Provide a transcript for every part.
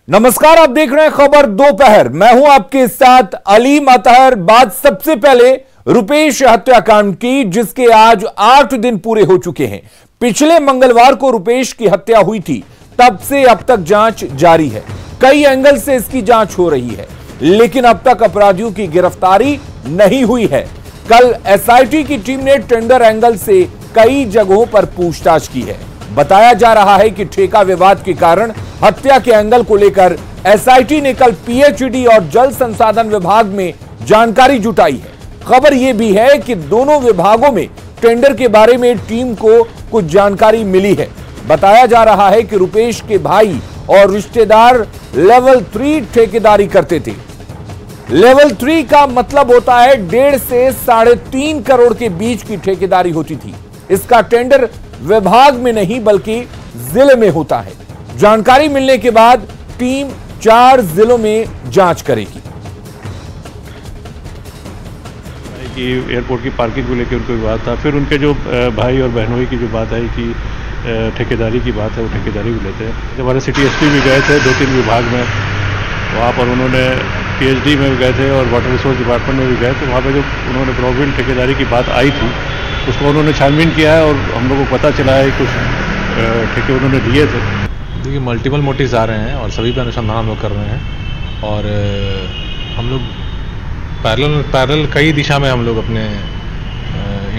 नमस्कार, आप देख रहे हैं खबर दोपहर। मैं हूं आपके साथ अलीम अतहर। बात सबसे पहले रुपेश हत्याकांड की, जिसके आज 8 दिन पूरे हो चुके हैं। पिछले मंगलवार को रुपेश की हत्या हुई थी, तब से अब तक जांच जारी है। कई एंगल से इसकी जांच हो रही है, लेकिन अब तक अपराधियों की गिरफ्तारी नहीं हुई है। कल एसआईटी की टीम ने टेंडर एंगल से कई जगहों पर पूछताछ की है। बताया जा रहा है कि ठेका विवाद के कारण हत्या के एंगल को लेकर एसआईटी ने कल पीएचईडी और जल संसाधन विभाग में जानकारी जुटाई है। खबर यह भी है कि दोनों विभागों में टेंडर के बारे में टीम को कुछ जानकारी मिली है। बताया जा रहा है कि रुपेश के भाई और रिश्तेदार लेवल 3 ठेकेदारी करते थे। लेवल 3 का मतलब होता है 1.5 से 3.5 करोड़ के बीच की ठेकेदारी होती थी। इसका टेंडर विभाग में नहीं बल्कि जिले में होता है। जानकारी मिलने के बाद टीम 4 जिलों में जांच करेगी। कि एयरपोर्ट की पार्किंग को लेकर उनको विवाद था, फिर उनके जो भाई और बहनोई की जो बात है कि ठेकेदारी की बात है, वो ठेकेदारी भी लेते हैं। हमारे सिटी एसपी भी गए थे 2-3 विभाग में, वहाँ पर उन्होंने पीएचडी में भी गए थे और वाटर रिसोर्स डिपार्टमेंट में भी गए थे। वहाँ पर जो उन्होंने प्रॉविडेंट ठेकेदारी की बात आई थी, उसको उन्होंने छानबीन किया है और हम लोगों को पता चला है कुछ ठेके उन्होंने दिए थे। देखिए, मल्टीपल मोटिव्स आ रहे हैं और सभी पे अनुसंधान हम लोग कर रहे हैं और हम लोग पैरेलल कई दिशा में हम लोग अपने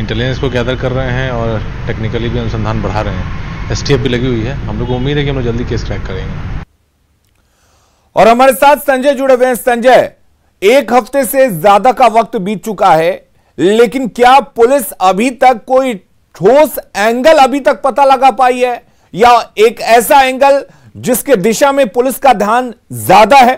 इंटेलिजेंस को गैदर कर रहे हैं और टेक्निकली भी अनुसंधान बढ़ा रहे हैं। एसटीएफ भी लगी हुई है। हम लोग को उम्मीद है कि हम लोग जल्दी केस क्रैक करेंगे। और हमारे साथ संजय जुड़े हुए हैं। संजय, 1 हफ्ते से ज्यादा का वक्त बीत चुका है, लेकिन क्या पुलिस अभी तक कोई ठोस एंगल अभी तक पता लगा पाई है, या एक ऐसा एंगल जिसके दिशा में पुलिस का ध्यान ज्यादा है?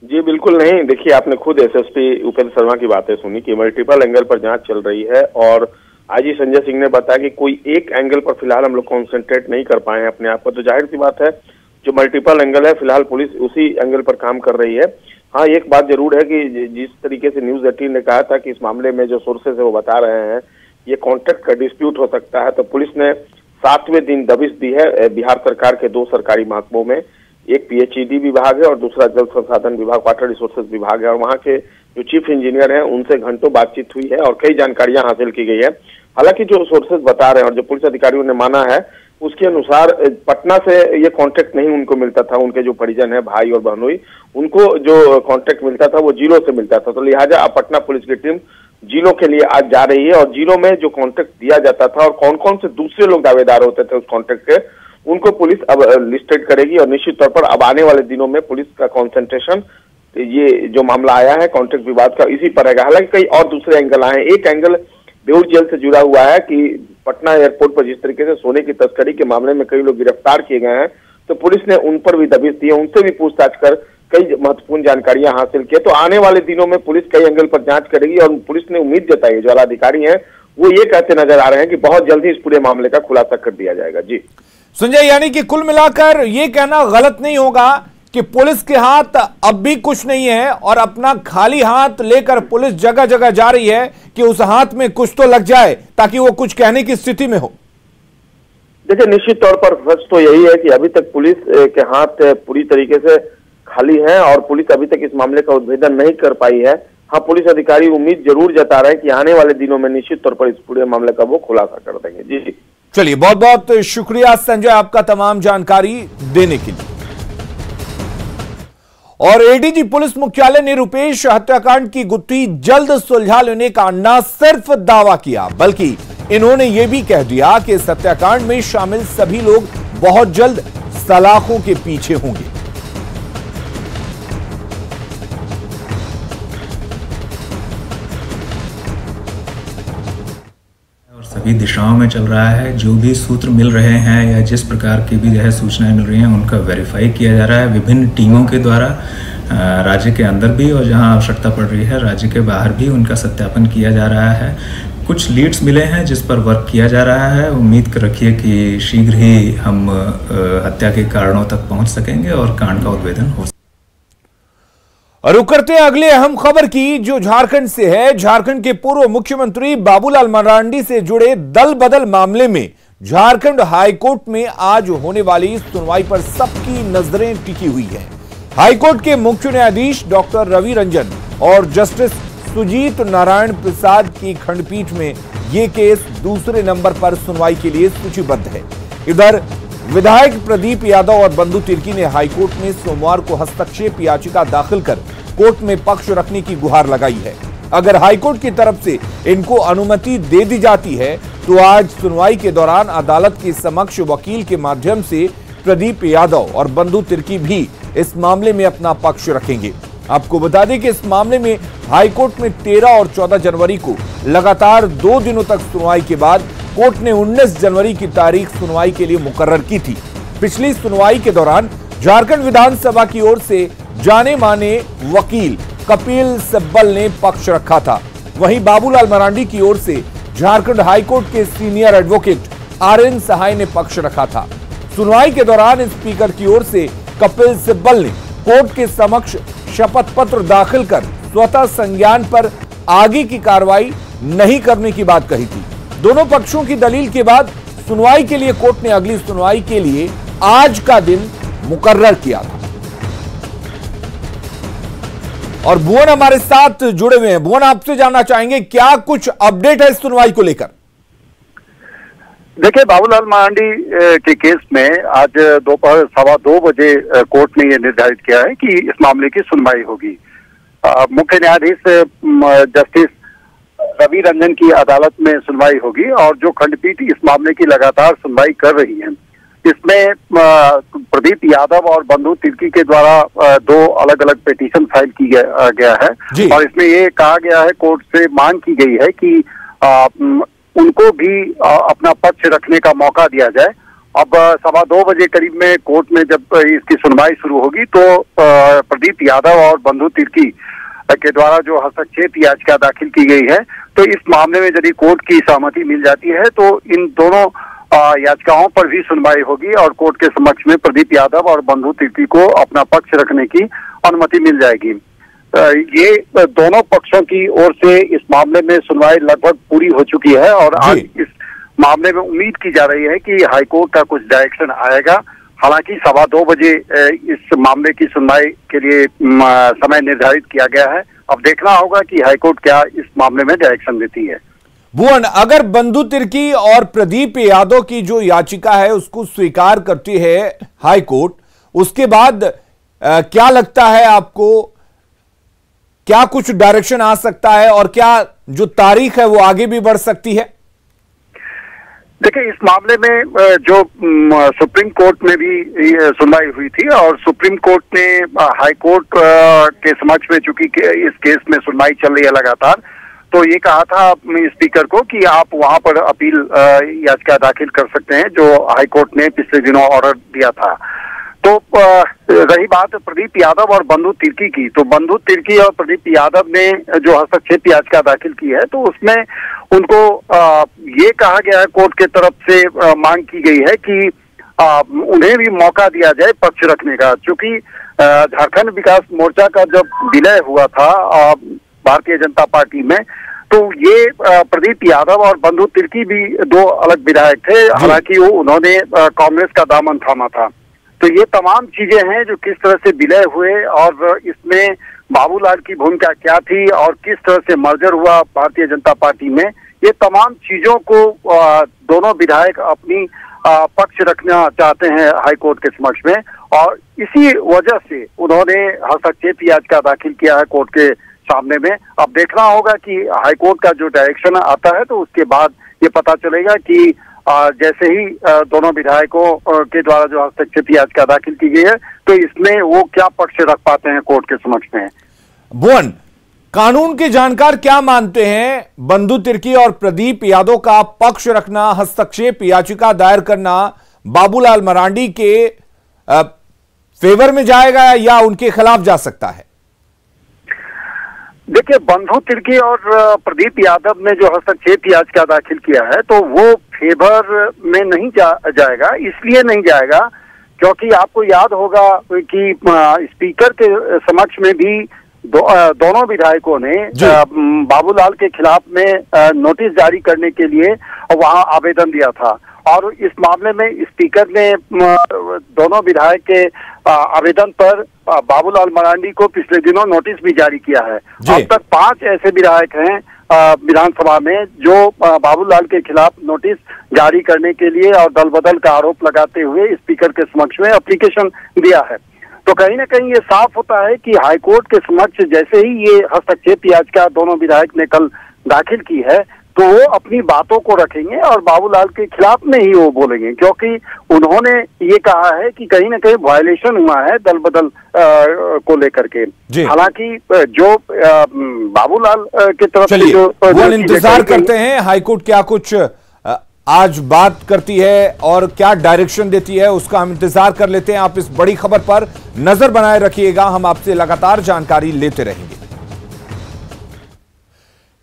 जी बिल्कुल नहीं। देखिए, आपने खुद एसएसपी उपेंद्र शर्मा की बातें सुनी कि मल्टीपल एंगल पर जांच चल रही है और आईजी संजय सिंह ने बताया कि कोई एक एंगल पर फिलहाल हम लोग कॉन्सेंट्रेट नहीं कर पाए हैं अपने आप पर। तो जाहिर सी बात है, जो मल्टीपल एंगल है, फिलहाल पुलिस उसी एंगल पर काम कर रही है। हाँ, एक बात जरूर है कि जिस तरीके से न्यूज 18 ने कहा था कि इस मामले में जो सोर्सेस है वो बता रहे हैं ये कॉन्ट्रैक्ट का डिस्प्यूट हो सकता है, तो पुलिस ने 7वें दिन दबिश दी है बिहार सरकार के 2 सरकारी महकमों में। एक पीएचईडी विभाग है और दूसरा जल संसाधन विभाग, वाटर रिसोर्सेज विभाग है। और वहाँ के जो चीफ इंजीनियर हैं उनसे घंटों बातचीत हुई है और कई जानकारियां हासिल की गई है। हालांकि जो सोर्सेज बता रहे हैं और जो पुलिस अधिकारियों ने माना है, उसके अनुसार पटना से ये कॉन्ट्रैक्ट नहीं उनको मिलता था। उनके जो परिजन है, भाई और बहनोई, उनको जो कॉन्ट्रैक्ट मिलता था वो जिलों से मिलता था। तो लिहाजा अब पटना पुलिस की टीम जिलों के लिए आज जा रही है और जिलों में जो कॉन्ट्रैक्ट दिया जाता था और कौन कौन से दूसरे लोग दावेदार होते थे उस कॉन्ट्रैक्ट के, उनको पुलिस अब लिस्टेड करेगी। और निश्चित तौर पर अब आने वाले दिनों में पुलिस का कॉन्सेंट्रेशन ये जो मामला आया है कॉन्ट्रैक्ट विवाद का, इसी पर रहेगा। हालांकि कई और दूसरे एंगल आए हैं। एक एंगल बेउर जेल से जुड़ा हुआ है कि पटना एयरपोर्ट पर जिस तरीके से सोने की तस्करी के मामले में कई लोग गिरफ्तार किए गए हैं, तो पुलिस ने उन पर भी दबिश दी है, उनसे भी पूछताछ कर कई महत्वपूर्ण जानकारियां हासिल की। तो आने वाले दिनों में पुलिस कई एंगल पर जांच करेगी और पुलिस ने उम्मीद जताई है, जो अधिकारी हैं वो ये कहते नजर आ रहे हैं कि बहुत जल्दी इस पूरे मामले का खुलासा कर दिया जाएगा। जी संजय, यानी कि कुल मिलाकर ये कहना गलत नहीं होगा कि पुलिस के हाथ अब भी कुछ नहीं है और अपना खाली हाथ लेकर पुलिस जगह जगह जा रही है कि उस हाथ में कुछ तो लग जाए ताकि वो कुछ कहने की स्थिति में हो। देखिए, निश्चित तौर पर सच तो यही है कि अभी तक पुलिस के हाथ पूरी तरीके से खाली है और पुलिस अभी तक इस मामले का उद्भेदन नहीं कर पाई है। हाँ, पुलिस अधिकारी उम्मीद जरूर जता रहे हैं कि आने वाले दिनों में निश्चित तौर पर इस पूरे मामले का वो खुलासा कर देंगे। जी चलिए, बहुत बहुत शुक्रिया संजय आपका तमाम जानकारी देने के लिए। और एडीजी पुलिस मुख्यालय ने रुपेश हत्याकांड की गुत्थी जल्द सुलझा लेने का न सिर्फ दावा किया, बल्कि इन्होंने यह भी कह दिया कि इस हत्याकांड में शामिल सभी लोग बहुत जल्द सलाखों के पीछे होंगे। सभी दिशाओं में चल रहा है। जो भी सूत्र मिल रहे हैं या जिस प्रकार की भी जो है सूचनाएं मिल रही हैं, उनका वेरीफाई किया जा रहा है विभिन्न टीमों के द्वारा, राज्य के अंदर भी और जहां आवश्यकता पड़ रही है राज्य के बाहर भी उनका सत्यापन किया जा रहा है। कुछ लीड्स मिले हैं जिस पर वर्क किया जा रहा है। उम्मीद रखिए कि शीघ्र ही हम हत्या के कारणों तक पहुंच सकेंगे और कांड का उद्भेदन हो सकेगा। रुक करते हैं अगले अहम खबर की, जो झारखंड से है। झारखंड के पूर्व मुख्यमंत्री बाबूलाल मरांडी से जुड़े दल बदल मामले में झारखंड हाईकोर्ट में आज होने वाली सुनवाई पर सबकी नजरें टिकी हुई हैं। हाईकोर्ट के मुख्य न्यायाधीश डॉक्टर रवि रंजन और जस्टिस सुजीत नारायण प्रसाद की खंडपीठ में यह केस दूसरे नंबर पर सुनवाई के लिए सूचीबद्ध है। इधर विधायक प्रदीप यादव और बंधु तिर्की ने हाईकोर्ट में सोमवार को हस्तक्षेप याचिका दाखिल कर कोर्ट में पक्ष रखने की गुहार लगाई है। अगर हाईकोर्ट की तरफ से इनको अनुमति दे दी जाती है तो आज सुनवाई के दौरान अदालत के समक्ष वकील के माध्यम से प्रदीप यादव और बंधु तिर्की भी इस मामले में अपना पक्ष रखेंगे। आपको बता दें कि इस मामले में हाईकोर्ट में 13 और 14 जनवरी को लगातार 2 दिनों तक सुनवाई के बाद कोर्ट ने 19 जनवरी की तारीख सुनवाई के लिए मुकर्रर की थी। पिछली सुनवाई के दौरान झारखंड विधानसभा की ओर से जाने माने वकील कपिल सिब्बल ने पक्ष रखा था। वहीं बाबूलाल मरांडी की ओर से झारखंड हाईकोर्ट के सीनियर एडवोकेट RN सहाय ने पक्ष रखा था। सुनवाई के दौरान स्पीकर की ओर से कपिल सिब्बल ने कोर्ट के समक्ष शपथ पत्र दाखिल कर स्वतः संज्ञान पर आगे की कार्रवाई नहीं करने की बात कही थी। दोनों पक्षों की दलील के बाद सुनवाई के लिए कोर्ट ने अगली सुनवाई के लिए आज का दिन मुकर्रर किया था। और भुवन हमारे साथ जुड़े हुए हैं। भुवन, आपसे जानना चाहेंगे क्या कुछ अपडेट है इस सुनवाई को लेकर? देखिए, बाबूलाल मरांडी के केस में आज दोपहर 2:15 बजे कोर्ट ने यह निर्धारित किया है कि इस मामले की सुनवाई होगी। मुख्य न्यायाधीश जस्टिस रवि रंजन की अदालत में सुनवाई होगी और जो खंडपीठ इस मामले की लगातार सुनवाई कर रही है, इसमें प्रदीप यादव और बंधु तिर्की के द्वारा 2 अलग अलग पिटीशन फाइल की गया है और इसमें ये कहा गया है, कोर्ट से मांग की गई है कि उनको भी अपना पक्ष रखने का मौका दिया जाए। अब 2:15 बजे करीब में कोर्ट में जब इसकी सुनवाई शुरू होगी तो प्रदीप यादव और बंधु तिर्की के द्वारा जो हस्तक्षेप याचिका दाखिल की गई है, तो इस मामले में यदि कोर्ट की सहमति मिल जाती है तो इन दोनों याचिकाओं पर भी सुनवाई होगी और कोर्ट के समक्ष में प्रदीप यादव और बंधु तिर्की को अपना पक्ष रखने की अनुमति मिल जाएगी। ये दोनों पक्षों की ओर से इस मामले में सुनवाई लगभग पूरी हो चुकी है और आज इस मामले में उम्मीद की जा रही है कि हाईकोर्ट का कुछ डायरेक्शन आएगा। हालांकि 2:15 बजे इस मामले की सुनवाई के लिए समय निर्धारित किया गया है। अब देखना होगा कि हाईकोर्ट क्या इस मामले में डायरेक्शन देती है। भुवन, अगर बंधु तिर्की और प्रदीप यादव की जो याचिका है उसको स्वीकार करती है हाईकोर्ट, उसके बाद क्या लगता है आपको, क्या कुछ डायरेक्शन आ सकता है और क्या जो तारीख है वो आगे भी बढ़ सकती है? देखिए, इस मामले में जो सुप्रीम कोर्ट में भी सुनवाई हुई थी और सुप्रीम कोर्ट ने हाई कोर्ट के समक्ष में, चूंकि इस केस में सुनवाई चल रही है लगातार, तो ये कहा था स्पीकर को कि आप वहां पर अपील याचिका दाखिल कर सकते हैं, जो हाई कोर्ट ने पिछले दिनों ऑर्डर दिया था। तो रही बात प्रदीप यादव और बंधु तिर्की की, तो बंधु तिर्की और प्रदीप यादव ने जो हस्तक्षेप याचिका दाखिल की है, तो उसमें उनको ये कहा गया है, कोर्ट के तरफ से मांग की गई है कि उन्हें भी मौका दिया जाए पक्ष रखने का। चूंकि झारखंड विकास मोर्चा का जब विलय हुआ था भारतीय जनता पार्टी में, तो ये प्रदीप यादव और बंधु तिर्की भी 2 अलग विधायक थे। हालांकि उन्होंने कांग्रेस का दामन थामा था। तो ये तमाम चीजें हैं जो किस तरह से विलय हुए और इसमें बाबूलाल की भूमिका क्या थी और किस तरह से मर्जर हुआ भारतीय जनता पार्टी में, ये तमाम चीजों को दोनों विधायक अपनी पक्ष रखना चाहते हैं हाईकोर्ट के समक्ष में और इसी वजह से उन्होंने हस्तक्षेप याचिका दाखिल किया है कोर्ट के सामने में। अब देखना होगा कि हाईकोर्ट का जो डायरेक्शन आता है तो उसके बाद ये पता चलेगा कि जैसे ही दोनों विधायकों के द्वारा जो हस्तक्षेप याचिका दाखिल की गई है, तो इसमें वो क्या पक्ष रख पाते हैं कोर्ट के समक्ष में। भुवन, कानून के जानकार क्या मानते हैं, बंधु तिर्की और प्रदीप यादव का पक्ष रखना, हस्तक्षेप याचिका दायर करना बाबूलाल मरांडी के फेवर में जाएगा या उनके खिलाफ जा सकता है? देखिए, बंधु तिर्की और प्रदीप यादव ने जो हस्तक्षेप याचिका दाखिल किया है, तो वो फेवर में नहीं जाएगा। इसलिए नहीं जाएगा क्योंकि आपको याद होगा कि स्पीकर के समक्ष में भी दोनों विधायकों ने बाबूलाल के खिलाफ में नोटिस जारी करने के लिए वहां आवेदन दिया था और इस मामले में स्पीकर ने दोनों विधायक के आवेदन पर बाबूलाल मरांडी को पिछले दिनों नोटिस भी जारी किया है। अब तक 5 ऐसे विधायक हैं विधानसभा में जो बाबूलाल के खिलाफ नोटिस जारी करने के लिए और दल बदल का आरोप लगाते हुए स्पीकर के समक्ष में एप्लीकेशन दिया है। तो कहीं ना कहीं ये साफ होता है कि हाईकोर्ट के समक्ष जैसे ही ये हस्तक्षेप याचिका दोनों विधायक ने कल दाखिल की है तो वो अपनी बातों को रखेंगे और बाबूलाल के खिलाफ में ही वो बोलेंगे, क्योंकि उन्होंने ये कहा है कि कहीं ना कहीं वायलेशन हुआ है दल बदल को लेकर के। हालांकि जो बाबूलाल की तरफ से जो वो इंतजार करते हैं हाईकोर्ट क्या कुछ आज बात करती है और क्या डायरेक्शन देती है, उसका हम इंतजार कर लेते हैं। आप इस बड़ी खबर पर नजर बनाए रखिएगा, हम आपसे लगातार जानकारी लेते रहेंगे।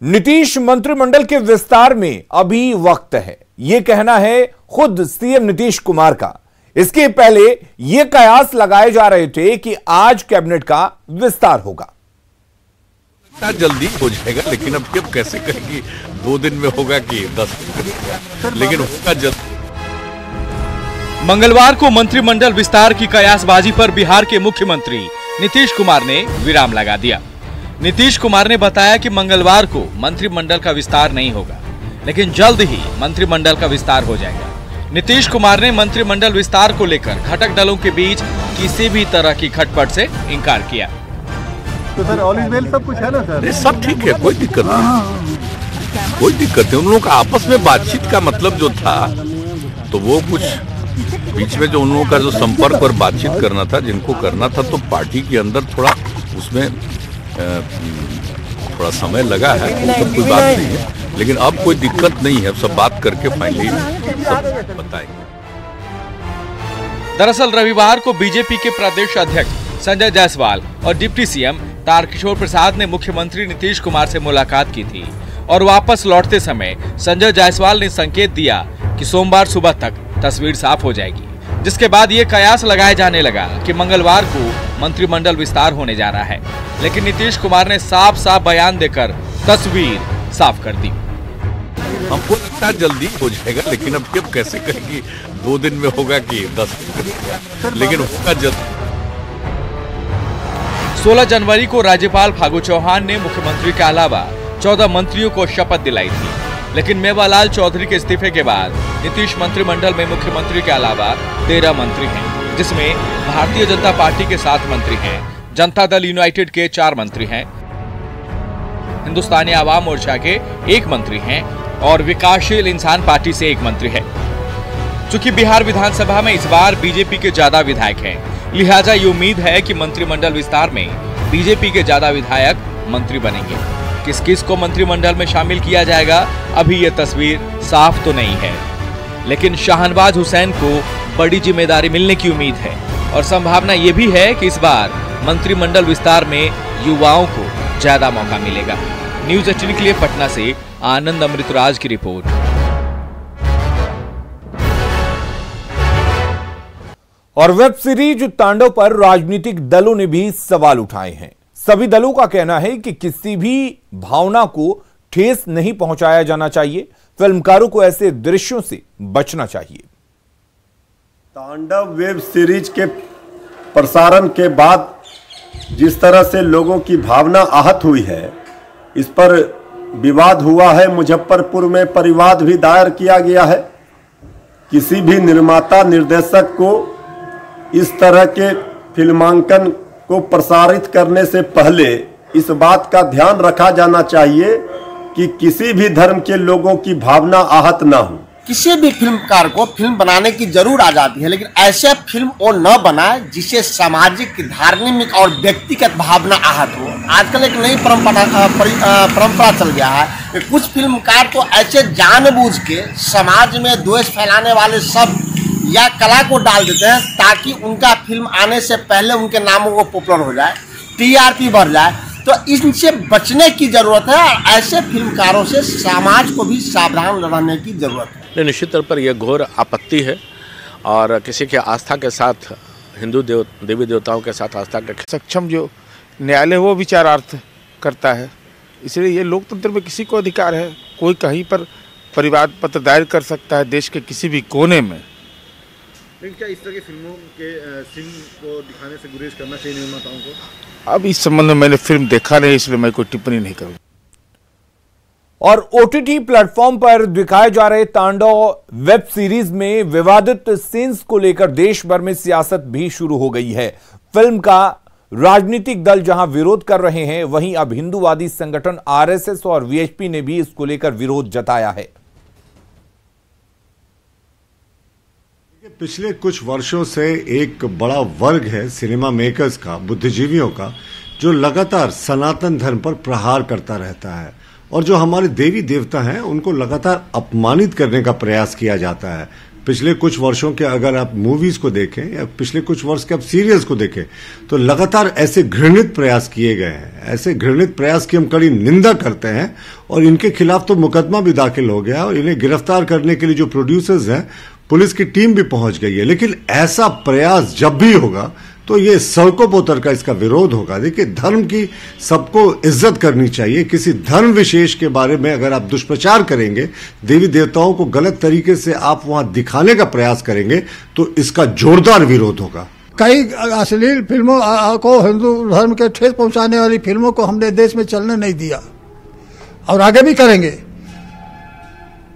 नीतीश मंत्रिमंडल के विस्तार में अभी वक्त है, यह कहना है खुद सीएम नीतीश कुमार का। इसके पहले यह कयास लगाए जा रहे थे कि आज कैबिनेट का विस्तार होगा। जल्दी हो जाएगा, लेकिन अब कैसे करेंगे, 2 दिन में होगा कि 10 दिन, लेकिन होगा जल्दी। मंगलवार को मंत्रिमंडल विस्तार की कयासबाजी पर बिहार के मुख्यमंत्री नीतीश कुमार ने विराम लगा दिया। नीतीश कुमार ने बताया कि मंगलवार को मंत्रिमंडल का विस्तार नहीं होगा, लेकिन जल्द ही मंत्रिमंडल का विस्तार हो जाएगा। नीतीश कुमार ने मंत्रिमंडल विस्तार को लेकर घटक दलों के बीच किसी भी तरह की खटपट से इंकार किया। तो सर ऑल इज वेल सब कुछ है ना सर? सब ठीक है, कोई दिक्कत नहीं, कोई दिक्कत नहीं। उन लोगों का आपस में बातचीत का मतलब जो था तो वो कुछ बीच में जो उन लोगों का जो संपर्क और बातचीत करना था, जिनको करना था, तो पार्टी के अंदर थोड़ा उसमें थोड़ा समय लगा है, तो कोई बात नहीं है, लेकिन अब कोई दिक्कत नहीं है। अब सब बात करके फाइनली सब बताएंगे। दरअसल रविवार को बीजेपी के प्रदेश अध्यक्ष संजय जायसवाल और डिप्टी सीएम तारकिशोर प्रसाद ने मुख्यमंत्री नीतीश कुमार से मुलाकात की थी और वापस लौटते समय संजय जायसवाल ने संकेत दिया कि सोमवार सुबह तक तस्वीर साफ हो जाएगी, जिसके बाद ये कयास लगाया जाने लगा कि मंगलवार को मंत्रिमंडल विस्तार होने जा रहा है। लेकिन नीतीश कुमार ने साफ साफ बयान देकर तस्वीर साफ कर दी। हमको लगता है जल्दी हो जाएगा, लेकिन अब कैसे करेंगे, 2 दिन में होगा कि 10 दिन, लेकिन होगा जल्दी। 16 जनवरी को राज्यपाल फागू चौहान ने मुख्यमंत्री के अलावा 14 मंत्रियों को शपथ दिलाई थी, लेकिन मेवालाल चौधरी के इस्तीफे के बाद नीतीश मंत्रिमंडल में मुख्यमंत्री के अलावा 13 मंत्री हैं, जिसमें भारतीय जनता पार्टी के 7 मंत्री हैं, जनता दल यूनाइटेड के 4 मंत्री हैं, हिंदुस्तानी आवाम मोर्चा के 1 मंत्री हैं और विकासशील इंसान पार्टी से 1 मंत्री है। चूंकि बिहार विधानसभा में इस बार बीजेपी के ज्यादा विधायक हैं, लिहाजा ये उम्मीद है कि मंत्रिमंडल विस्तार में बीजेपी के ज्यादा विधायक मंत्री बनेंगे। किस किस को मंत्रिमंडल में शामिल किया जाएगा अभी ये तस्वीर साफ तो नहीं है, लेकिन शाहनवाज हुसैन को बड़ी जिम्मेदारी मिलने की उम्मीद है और संभावना ये भी है कि इस बार मंत्रिमंडल विस्तार में युवाओं को ज्यादा मौका मिलेगा। न्यूज 18 के लिए पटना से आनंद अमृतराज की रिपोर्ट। और वेब सीरीज तांडव पर राजनीतिक दलों ने भी सवाल उठाए हैं। सभी दलों का कहना है कि किसी भी भावना को ठेस नहीं पहुंचाया जाना चाहिए, फिल्मकारों को ऐसे दृश्यों से बचना चाहिए। तांडव वेब सीरीज के प्रसारण के बाद जिस तरह से लोगों की भावना आहत हुई है, इस पर विवाद हुआ है। मुजफ्फरपुर में परिवाद भी दायर किया गया है। किसी भी निर्माता निर्देशक को इस तरह के फिल्मांकन को प्रसारित करने से पहले इस बात का ध्यान रखा जाना चाहिए कि किसी भी धर्म के लोगों की भावना आहत ना हो। किसी भी फिल्मकार को फिल्म बनाने की जरूर आजादी है, लेकिन ऐसे फिल्म वो न बनाए जिससे सामाजिक, धार्मिक और व्यक्तिगत भावना आहत हो। आजकल एक नई परंपरा चल गया है कि कुछ फिल्मकार तो ऐसे जानबूझ के समाज में द्वेष फैलाने वाले शब्द या कला को डाल देते हैं ताकि उनका फिल्म आने से पहले उनके नामों को पॉपुलर हो जाए, टीआरपी बढ़ जाए। तो इनसे बचने की जरूरत है और ऐसे फिल्मकारों से समाज को भी सावधान रहने की जरूरत है। निश्चित तौर पर यह घोर आपत्ति है और किसी के आस्था के साथ, हिंदू देवी देवताओं के साथ आस्था का सक्षम जो न्यायालय वो विचारार्थ करता है। इसलिए ये लोकतंत्र में किसी को अधिकार है, कोई कहीं पर परिवार पत्र दायर कर सकता है देश के किसी भी कोने में। लेकिन क्या इस तरह की फिल्मों के सीन को दिखाने से गुरेज करना चाहिए निर्माताओं को? अब इस संबंध में मैंने फिल्म देखा नहीं, इसलिए मैं कोई टिप्पणी नहीं करूँगा। और ओटीटी प्लेटफॉर्म पर दिखाए जा रहे तांडव वेब सीरीज में विवादित सीन्स को लेकर देश भर में सियासत भी शुरू हो गई है। फिल्म का राजनीतिक दल जहां विरोध कर रहे हैं, वहीं अब हिंदूवादी संगठन आरएसएस और वीएचपी ने भी इसको लेकर विरोध जताया है। पिछले कुछ वर्षों से एक बड़ा वर्ग है सिनेमा मेकर्स का, बुद्धिजीवियों का, जो लगातार सनातन धर्म पर प्रहार करता रहता है और जो हमारे देवी देवता हैं उनको लगातार अपमानित करने का प्रयास किया जाता है। पिछले कुछ वर्षों के अगर आप मूवीज को देखें या पिछले कुछ वर्ष के आप सीरियल्स को देखें तो लगातार ऐसे घृणित प्रयास किए गए हैं। ऐसे घृणित प्रयास की हम कड़ी निंदा करते हैं और इनके खिलाफ तो मुकदमा भी दाखिल हो गया और इन्हें गिरफ्तार करने के लिए जो प्रोड्यूसर्स हैं पुलिस की टीम भी पहुंच गई है। लेकिन ऐसा प्रयास जब भी होगा तो ये सड़कों पर उतर का इसका विरोध होगा। देखिए, धर्म की सबको इज्जत करनी चाहिए। किसी धर्म विशेष के बारे में अगर आप दुष्प्रचार करेंगे, देवी देवताओं को गलत तरीके से आप वहां दिखाने का प्रयास करेंगे तो इसका जोरदार विरोध होगा। कई अश्लील फिल्मों को, हिंदू धर्म के ठेस पहुंचाने वाली फिल्मों को हमने देश में चलने नहीं दिया और आगे भी करेंगे,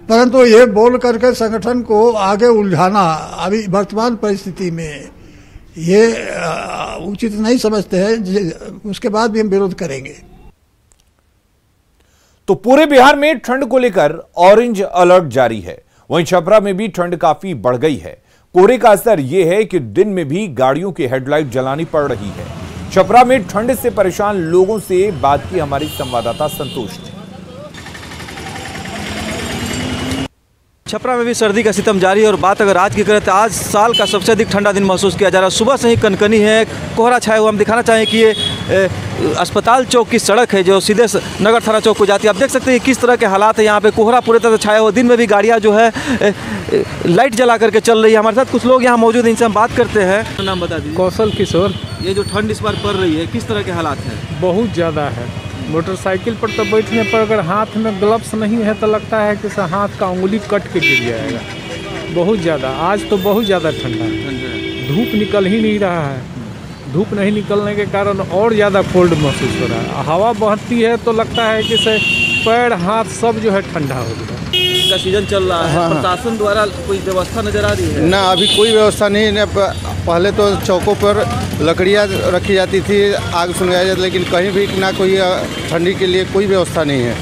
परंतु ये बोल करके संगठन को आगे उलझाना अभी वर्तमान परिस्थिति में ये उचित नहीं समझते हैं। उसके बाद भी हम विरोध करेंगे। तो पूरे बिहार में ठंड को लेकर ऑरेंज अलर्ट जारी है। वहीं छपरा में भी ठंड काफी बढ़ गई है। कोहरे का असर यह है कि दिन में भी गाड़ियों की हेडलाइट जलानी पड़ रही है। छपरा में ठंड से परेशान लोगों से बात की हमारी संवाददाता संतोष ने। छपरा में भी सर्दी का सितम जारी है और बात अगर आज की करें तो आज साल का सबसे अधिक ठंडा दिन महसूस किया जा रहा है। सुबह से ही कनकनी है, कोहरा छाया हुआ। हम दिखाना चाहें कि ये अस्पताल चौक की सड़क है जो सीधे नगर थाना चौक को जाती है। आप देख सकते हैं किस तरह के हालात है यहाँ पे। कोहरा पूरी तरह से छाया हुआ। दिन में भी गाड़ियाँ जो है लाइट जला करके चल रही है। हमारे साथ कुछ लोग यहाँ मौजूद हैं, इनसे हम बात करते हैं। नाम बता दीजिए। कौशल किशोर। ये जो ठंड इस बार पड़ रही है, किस तरह के हालात हैं? बहुत ज़्यादा है। मोटरसाइकिल पर तो बैठने पर अगर हाथ में ग्लव्स नहीं है तो लगता है कि हाथ का उंगली कट के गिर जाएगा। बहुत ज़्यादा, आज तो बहुत ज़्यादा ठंडा है। धूप निकल ही नहीं रहा है। धूप नहीं निकलने के कारण और ज़्यादा कोल्ड महसूस हो रहा है। हवा बहती है तो लगता है कि पैर हाथ सब जो है ठंडा हो गया। का सीजन चल रहा है। प्रशासन द्वारा कोई व्यवस्था नजर आ रही है? ना, अभी कोई व्यवस्था नहीं है। पहले तो चौकों पर लकड़ियाँ रखी जाती थी, आग सुलगाई जाती, लेकिन कहीं भी ना कोई ठंडी के लिए कोई व्यवस्था नहीं है।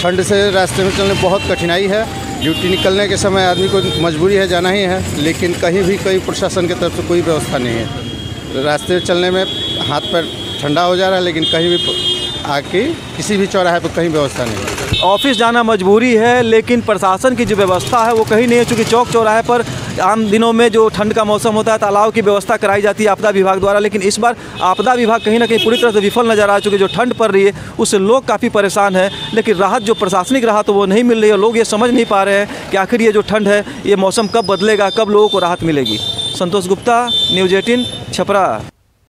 ठंड से रास्ते में चलने बहुत कठिनाई है। ड्यूटी निकलने के समय आदमी को मजबूरी है, जाना ही है, लेकिन कहीं भी कोई प्रशासन की तरफ से कोई व्यवस्था नहीं है। रास्ते चलने में हाथ पैर ठंडा हो जा रहा है, लेकिन कहीं भी आके किसी भी चौराहे पर कहीं व्यवस्था नहीं है। ऑफिस जाना मजबूरी है, लेकिन प्रशासन की जो व्यवस्था है वो कहीं नहीं है। चूँकि चौक चौराहे पर आम दिनों में जो ठंड का मौसम होता है तालाब की व्यवस्था कराई जाती है आपदा विभाग द्वारा, लेकिन इस बार आपदा विभाग कहीं ना कहीं पूरी तरह से विफल नजर आ चुके। जो ठंड पड़ रही है उससे लोग काफ़ी परेशान हैं, लेकिन राहत जो प्रशासनिक राहत वो नहीं मिल रही है। लोग ये समझ नहीं पा रहे हैं कि आखिर ये जो ठंड है ये मौसम कब बदलेगा, कब लोगों को राहत मिलेगी। संतोष गुप्ता, न्यूज़ 18, छपरा।